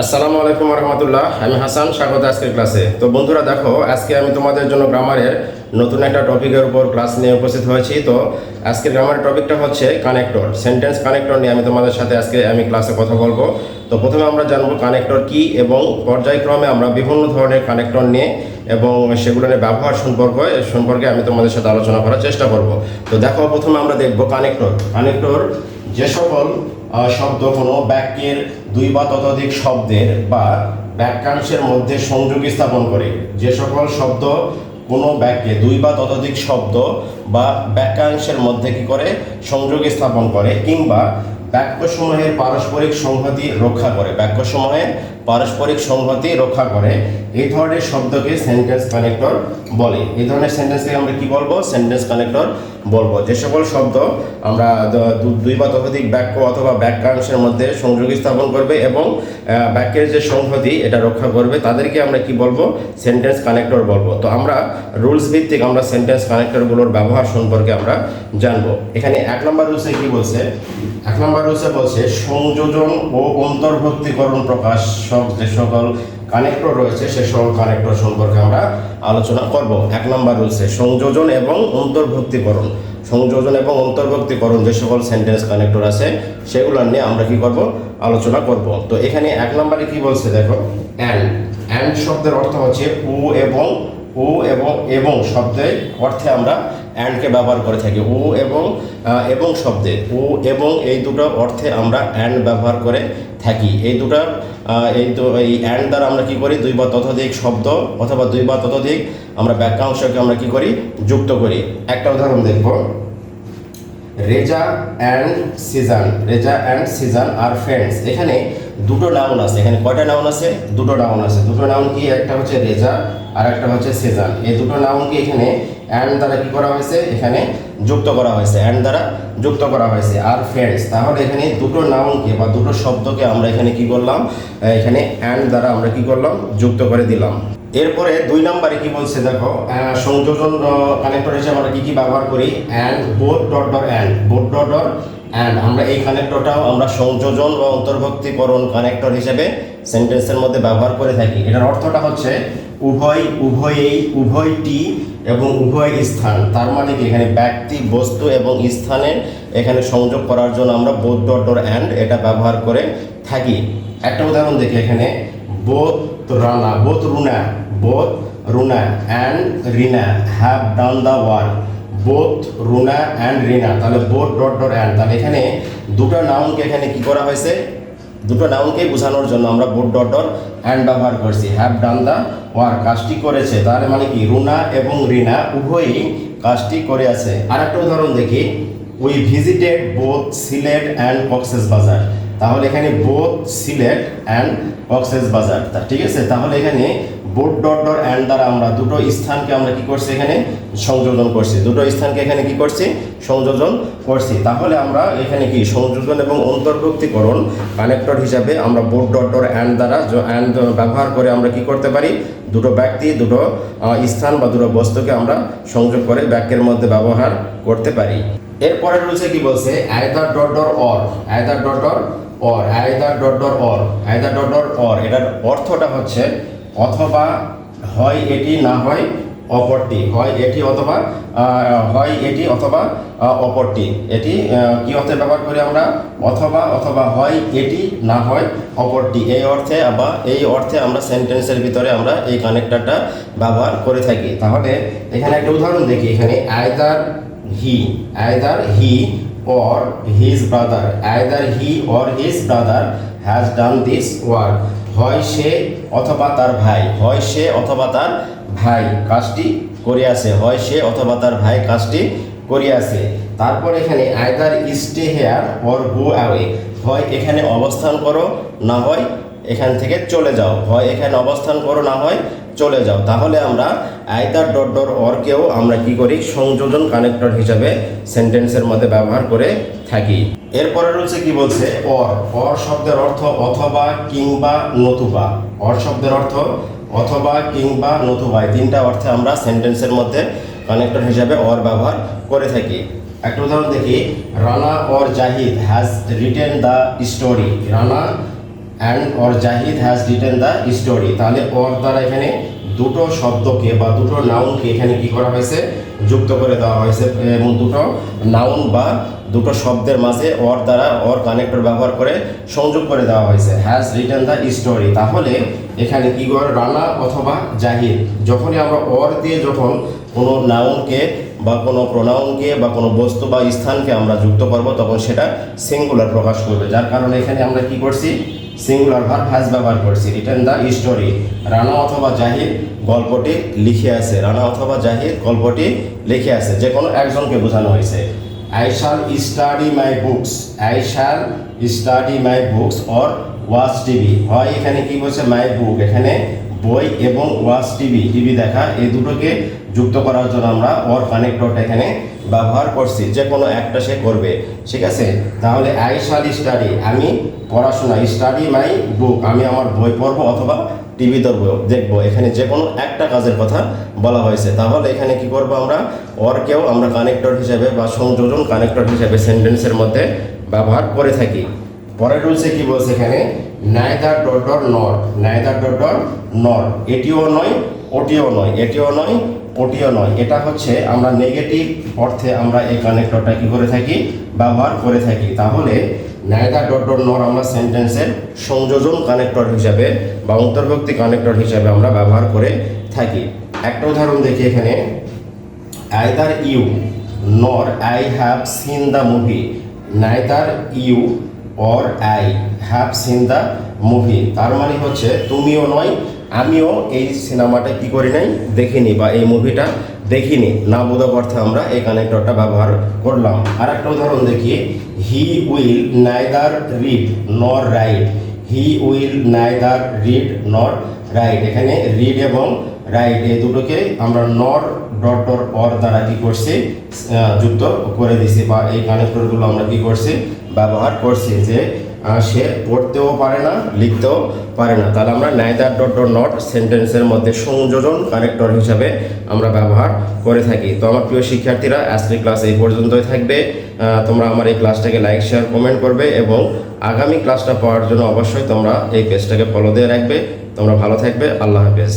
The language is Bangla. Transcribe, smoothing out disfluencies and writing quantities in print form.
আসসালামু আলাইকুম রহমতুল্লাহ। আমি হাসান, স্বাগত আজকের ক্লাসে। তো বন্ধুরা দেখো, আজকে আমি তোমাদের জন্য গ্রামারের নতুন একটা টপিকের উপর ক্লাস নিয়ে উপস্থিত হয়েছি। তো আজকের গ্রামারের টপিকটা হচ্ছে কানেক্টর, সেন্টেন্স কানেক্টর নিয়ে আমি তোমাদের সাথে আজকে ক্লাসে কথা বলবো। তো প্রথমে আমরা জানবো কানেক্টর কি, এবং পর্যায়ক্রমে আমরা বিভিন্ন ধরনের কানেক্টর নিয়ে এবং সেগুলো নিয়ে ব্যবহার সম্পর্কে আমি তোমাদের সাথে আলোচনা করার চেষ্টা করব। তো দেখো, প্রথমে আমরা দেখবো কানেক্টর যে সকল শব্দ কোনো বাক্যের দুই বা ততোধিক শব্দের বা বাক্যাংশের মধ্যে সংযোগ স্থাপন করে। যে সকল শব্দ কোনো বাক্যে দুই বা ততোধিক শব্দ বা বাক্যাংশের মধ্যে কি করে সংযোগ স্থাপন করে, কিংবা বাক্যসমূহের পারস্পরিক সংহতি রক্ষা করে, এই ধরনের শব্দকে সেন্টেন্স কানেক্টর বলে। এই ধরনের সেন্টেন্সকে আমরা কি বলবো? সেন্টেন্স কানেক্টর বলবো। যে সকল শব্দ আমরা দুই বা ততোধিক বাক্য অথবা বাক্যাংশের মধ্যে সংযোগ স্থাপন করবে এবং বাক্যের যে সংহতি এটা রক্ষা করবে, তাদেরকে আমরা কি বলবো? সেন্টেন্স কানেক্টর বলবো। তো আমরা রুলস ভিত্তিক আমরা সেন্টেন্স কানেক্টরগুলোর ব্যবহার সম্পর্কে আমরা জানবো। এখানে 1 নম্বর রুলসে কি বলছে? 1 নম্বর রুলসে বলছে সংযোজন ও অন্তর্ভুক্তিকরণ প্রকাশ যে সকল কানেক্টর রয়েছে সে সকল কানেক্টর সম্পর্কে আমরা আলোচনা করব। 1 নম্বর রুলসে সংযোজন এবং অন্তর্ভুক্তিকরণ যে সকল সেন্টেন্স কানেক্টর আছে সেগুলো নিয়ে আমরা কি করব? আলোচনা করব। তো এখানে 1 নম্বরে কি বলছে দেখো, অ্যান্ড শব্দের অর্থ হচ্ছে এবং শব্দের অর্থে আমরা অ্যান্ডকে ব্যবহার করে থাকি। এবং শব্দে এবং এই দুটো অর্থে আমরা অ্যান্ড ব্যবহার করে থাকি। এই অ্যান্ড দ্বারা আমরা কি করি? দুই বা ততোধিক শব্দ অথবা দুই বা ততোধিক আমরা বাক্যাংশকে আমরা কি করি? যুক্ত করি। একটা উদাহরণ দেখব, রেজা অ্যান্ড সিজান আর ফ্রেন্ডস। এখানে দুটো নাউন আছে। এখানে কয়টা নাউন আছে? দুটো নাউন আছে। দুটো নাউন কি? একটা হচ্ছে রেজা আর একটা হচ্ছে সিজান। এই দুটো নাউনকে এখানে অ্যান্ড দ্বারা কি করা হয়েছে? এখানে যুক্ত করা হয়েছে। আর ফ্রেন্ডস, তাহলে এখানে দুটো নাউনকে বা দুটো শব্দকে আমরা এখানে কি করলাম? এখানে অ্যান্ড দ্বারা আমরা কি করলাম? যুক্ত করে দিলাম। এরপরে 2 নম্বরে কি বলছে দেখো, সংযোজন কানেক্টর হিসেবে আমরা কি ব্যবহার করি? অ্যান্ড বোথ অ্যান্ড আমরা এই কানেক্টরটাও আমরা সংযোজন বা অন্তর্ভুক্তিকরণ কানেক্টর হিসেবে সেন্টেন্সের মধ্যে ব্যবহার করে থাকি। এটার অর্থটা হচ্ছে উভয়টি এবং উভয় স্থান। তার মানে কি? এখানে ব্যক্তি, বস্তু এবং স্থানের এখানে সংযোগ করার জন্য আমরা বোথ অ্যান্ড এটা ব্যবহার করে থাকি। একটা উদাহরণ দেখি, এখানে both Runa and Rina have done the work. Both Runa and Rina, তাহলে বোথ অ্যান্ড। তাহলে এখানে দুটো নাউনকে এখানে কি করা হয়েছে? দুটো নাউনকে বোঝানোর জন্য আমরা বোথ অ্যান্ড ব্যবহার করছি। হ্যাভ ডান দ্য ওয়ার্ক, কাজটি করেছে। তাহলে মানে কি? রুনা এবং রিনা উভয়ই কাজটি করে আছে। আর একটা উদাহরণ দেখি, we visited both Sylhet and Cox's বাজার। তাহলে এখানে বোথ সিলেট অ্যান্ড কক্সেস বাজার, ঠিক আছে। তাহলে এখানে বোথ অ্যান্ড দ্বারা আমরা দুটো স্থানকে আমরা কি করছি? এখানে সংযোজন করছি। সংযোজন করছি। তাহলে আমরা এখানে কি সংযোজন এবং অন্তর্ভুক্তিকরণ কানেক্টর হিসাবে আমরা বোথ অ্যান্ড দ্বারা অ্যান্ড ব্যবহার করে আমরা কি করতে পারি? দুটো ব্যক্তি, দুটো স্থান বা দুটো বস্তুকে আমরা সংযোগ করে বাক্যের মধ্যে ব্যবহার করতে পারি। এরপরের রয়েছে কি বলছে? Either or. এটার অর্থটা হচ্ছে অথবা হয় এটি, না হয় অপরটি। হয় এটি অথবা অপরটি। এটি কি অর্থে ব্যবহার করি আমরা? অথবা হয় এটি, না হয় অপরটি। এই অর্থে আমরা সেন্টেন্সের ভিতরে আমরা এই কানেক্টরটা ব্যবহার করে থাকি। তাহলে এখানে একটা উদাহরণ দেখি, এখানে either he or his brother has done this work. হয় সে অথবা তার ভাই কাজটি করে আছে। তারপর এখানে either stay here or go away. হয় এখানে অবস্থান করো, না হয় এখান থেকে চলে যাও। চলে যাও। তাহলে আমরা আইদার অরকেও আমরা কি করি? সংযোজন কানেক্টর হিসাবে সেন্টেন্সের মধ্যে ব্যবহার করে থাকি। এরপরে রয়েছে কি বলছে? অর শব্দের অর্থ অথবা, কিংবা, নতুবা। এই তিনটা অর্থে আমরা সেন্টেন্সের মধ্যে কানেক্টর হিসাবে অর ব্যবহার করে থাকি। একটা উদাহরণ দেখি, Rana or Zahid has written the story. Rana and or Zahid has written the story. তাহলে অর দ্বারা এখানে দুটো শব্দকে বা দুটো নাউনকে এখানে কি করা হয়েছে, যুক্ত করে দেওয়া হয়েছে এবং দুটো নাউন বা দুটো শব্দের মাঝে অর দ্বারা অর কানেক্টর ব্যবহার করে সংযোগ করে দেওয়া হয়েছে, হ্যাজ রিটেন দ্য স্টোরি। তাহলে এখানে কি করে রানা অথবা জাহিদ, যখনই আমরা অর দিয়ে যখন কোনো নাউনকে বা কোনো প্রোনাউনকে বা কোনো বস্তু বা স্থানকে আমরা যুক্ত করব তখন সেটা সিঙ্গুলার প্রকাশ করবে, যার কারণে এখানে আমরা কি করছি, সিঙ্গুলার ভার্ব হ্যাজ ব্যবহার করছি। রিটেন দ্য স্টোরি, রানা অথবা জাহিদ গল্পটি লিখে আছে, রানা অথবা জাহিদ গল্পটি লিখে আছে, যে কোনো একজনকে বোঝানো হয়েছে। I shall study my books, I shall study my books or watch TV. হয় এখানে কি বলছে, মাই বুক, এখানে বই এবং ওয়াচ টিভি, টিভি দেখা, এই দুটোকে যুক্ত করার জন্য আমরা অর কানেক্টরটা এখানে ব্যবহার করছি, যে কোনো একটা সে করবে, ঠিক আছে। তাহলে আই শ্যাল স্টাডি, আমি পড়াশোনা, স্টাডি মাই বুক, আমি আমার বই পড়বো অথবা টিভি দেখবো, এখানে যে কোনো একটা কাজের কথা বলা হয়েছে। তাহলে এখানে কি করবো, আমরা অরকেও আমরা কানেক্টর হিসেবে বা সংযোজন কানেক্টর হিসেবে সেন্টেন্সের মধ্যে ব্যবহার করে থাকি। পরের রুলসে কি বলছে এখানে, neither dot dot not, neither dot dot not, এটিও নয় ওটিও নয়, এটিও নয় ওটিও নয়, এটা হচ্ছে আমরা নেগেটিভ অর্থে আমরা এই কানেক্টরটা কি করে থাকি, ব্যবহার করে থাকি। তাহলে নাইদার ডট ডট নট আমরা সেন্টেন্সের সংযোজন কানেক্টর হিসাবে বা অন্তর্ভুক্তি কানেক্টর হিসাবে আমরা ব্যবহার করে থাকি। একটা উদাহরণ দেখি এখানে, either you nor I have seen the movie, neither you or I have seen the movie, তার মানে হচ্ছে তুমিও নয় আমিও এই সিনেমাটা কি করি নাই, দেখিনি, বা এই মুভিটা দেখিনি, না বোধক অর্থে আমরা এই কানেক্টরটা ব্যবহার করলাম। আর একটা উদাহরণ দেখি, হি উইল নাইদার রিড নর right, he will neither read নর রাইট, এখানে রিড এবং রাইট এই দুটোকে আমরা নর ডট ডট অর দ্বারা কি করছি, যুক্ত করে দিছি, বা এই কানেক্টরগুলো আমরা কি করছি, ব্যবহার করছি, যে সে পড়তেও পারে না লিখতেও পারে না। তাহলে আমরা নাইদার ডট ডট নট সেন্টেন্সের মধ্যে সংযোজন কানেক্টর হিসাবে আমরা ব্যবহার করে থাকি। তো আমার প্রিয় শিক্ষার্থীরা, আজকের ক্লাস এই পর্যন্তই থাকবে। তোমরা আমার এই ক্লাসটাকে লাইক শেয়ার কমেন্ট করবে এবং আগামী ক্লাসটা পাওয়ার জন্য অবশ্যই তোমরা এই পেজটাকে ফলো দিয়ে রাখবে। তোমরা ভালো থাকবে, আল্লাহ হাফেজ।